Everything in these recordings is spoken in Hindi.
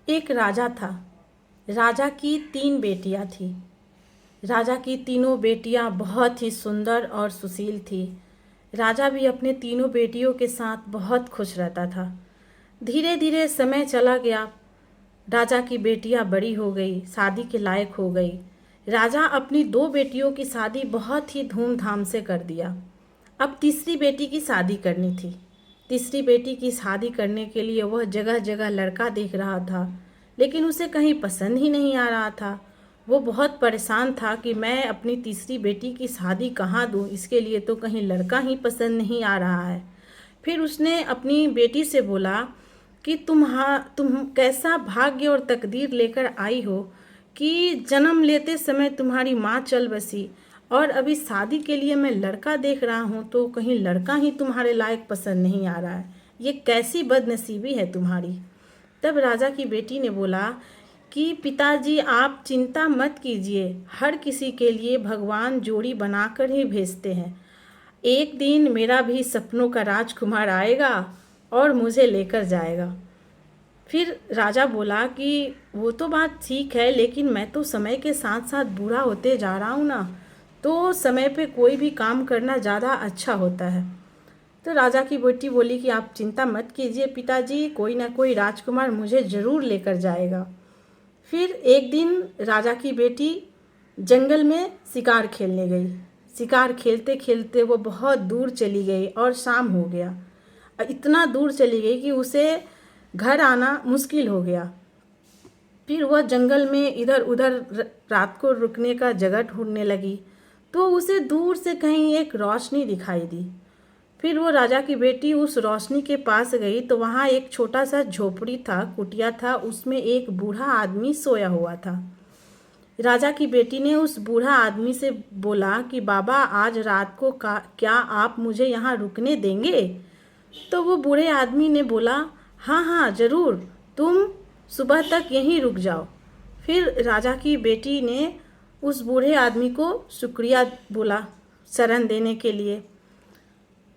एक राजा था। राजा की 3 बेटियां थी। राजा की तीनों बेटियां बहुत ही सुंदर और सुशील थी। राजा भी अपने तीनों बेटियों के साथ बहुत खुश रहता था। धीरे धीरे समय चला गया। राजा की बेटियां बड़ी हो गई, शादी के लायक हो गई। राजा अपनी 2 बेटियों की शादी बहुत ही धूमधाम से कर दिया। अब तीसरी बेटी की शादी करनी थी। तीसरी बेटी की शादी करने के लिए वह जगह जगह लड़का देख रहा था, लेकिन उसे कहीं पसंद ही नहीं आ रहा था। वो बहुत परेशान था कि मैं अपनी तीसरी बेटी की शादी कहाँ दूँ, इसके लिए तो कहीं लड़का ही पसंद नहीं आ रहा है। फिर उसने अपनी बेटी से बोला कि तुम कैसा भाग्य और तकदीर लेकर आई हो कि जन्म लेते समय तुम्हारी माँ चल बसी, और अभी शादी के लिए मैं लड़का देख रहा हूँ तो कहीं लड़का ही तुम्हारे लायक पसंद नहीं आ रहा है। ये कैसी बदनसीबी है तुम्हारी। तब राजा की बेटी ने बोला कि पिताजी, आप चिंता मत कीजिए, हर किसी के लिए भगवान जोड़ी बनाकर ही भेजते हैं। एक दिन मेरा भी सपनों का राजकुमार आएगा और मुझे लेकर जाएगा। फिर राजा बोला कि वो तो बात ठीक है, लेकिन मैं तो समय के साथ साथ बूढ़ा होते जा रहा हूँ ना, तो समय पे कोई भी काम करना ज़्यादा अच्छा होता है। तो राजा की बेटी बोली कि आप चिंता मत कीजिए पिताजी, कोई ना कोई राजकुमार मुझे ज़रूर लेकर जाएगा। फिर एक दिन राजा की बेटी जंगल में शिकार खेलने गई। शिकार खेलते खेलते वो बहुत दूर चली गई और शाम हो गया। इतना दूर चली गई कि उसे घर आना मुश्किल हो गया। फिर वह जंगल में इधर उधर रात को रुकने का जगह ढूंढने लगी, तो उसे दूर से कहीं एक रोशनी दिखाई दी। फिर वो राजा की बेटी उस रोशनी के पास गई तो वहाँ एक छोटा सा झोपड़ी था, कुटिया था, उसमें एक बूढ़ा आदमी सोया हुआ था। राजा की बेटी ने उस बूढ़ा आदमी से बोला कि बाबा, आज रात को क्या आप मुझे यहाँ रुकने देंगे? तो वो बूढ़े आदमी ने बोला, हाँ हाँ ज़रूर, तुम सुबह तक यहीं रुक जाओ। फिर राजा की बेटी ने उस बूढ़े आदमी को शुक्रिया बोला शरण देने के लिए।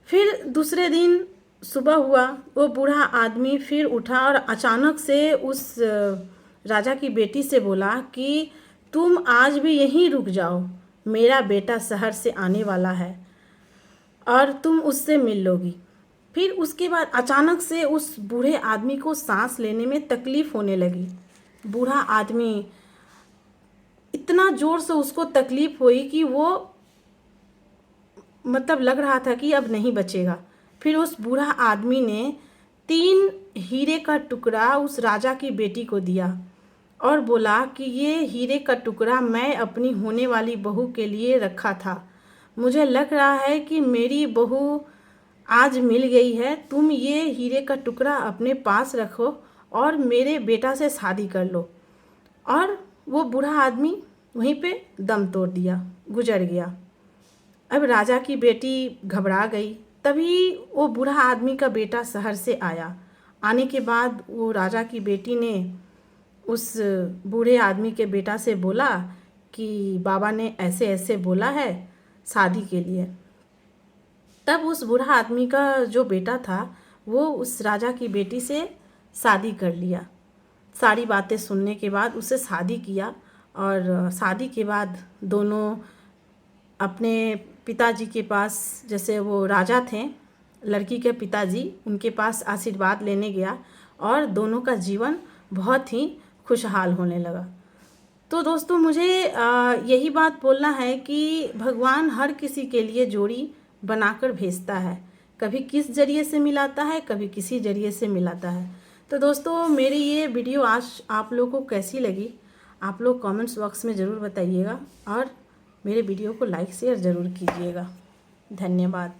फिर दूसरे दिन सुबह हुआ, वो बूढ़ा आदमी फिर उठा और अचानक से उस राजा की बेटी से बोला कि तुम आज भी यहीं रुक जाओ, मेरा बेटा शहर से आने वाला है और तुम उससे मिल लोगी। फिर उसके बाद अचानक से उस बूढ़े आदमी को सांस लेने में तकलीफ़ होने लगी। बूढ़ा आदमी, इतना ज़ोर से उसको तकलीफ़ हुई कि वो मतलब लग रहा था कि अब नहीं बचेगा। फिर उस बूढ़ा आदमी ने 3 हीरे का टुकड़ा उस राजा की बेटी को दिया और बोला कि ये हीरे का टुकड़ा मैं अपनी होने वाली बहू के लिए रखा था। मुझे लग रहा है कि मेरी बहू आज मिल गई है। तुम ये हीरे का टुकड़ा अपने पास रखो और मेरे बेटा से शादी कर लो। और वो बूढ़ा आदमी वहीं पे दम तोड़ दिया, गुजर गया। अब राजा की बेटी घबरा गई। तभी वो बूढ़ा आदमी का बेटा शहर से आया। आने के बाद वो राजा की बेटी ने उस बूढ़े आदमी के बेटा से बोला कि बाबा ने ऐसे ऐसे बोला है शादी के लिए। तब उस बूढ़ा आदमी का जो बेटा था वो उस राजा की बेटी से शादी कर लिया। सारी बातें सुनने के बाद उससे शादी किया और शादी के बाद दोनों अपने पिताजी के पास, जैसे वो राजा थे, लड़की के पिताजी, उनके पास आशीर्वाद लेने गया और दोनों का जीवन बहुत ही खुशहाल होने लगा। तो दोस्तों, मुझे यही बात बोलना है कि भगवान हर किसी के लिए जोड़ी बनाकर भेजता है। कभी किस जरिए से मिलाता है, कभी किसी जरिए से मिलाता है। तो दोस्तों, मेरी ये वीडियो आज आप लोगों को कैसी लगी, आप लोग कमेंट्स बॉक्स में ज़रूर बताइएगा और मेरे वीडियो को लाइक शेयर ज़रूर कीजिएगा। धन्यवाद।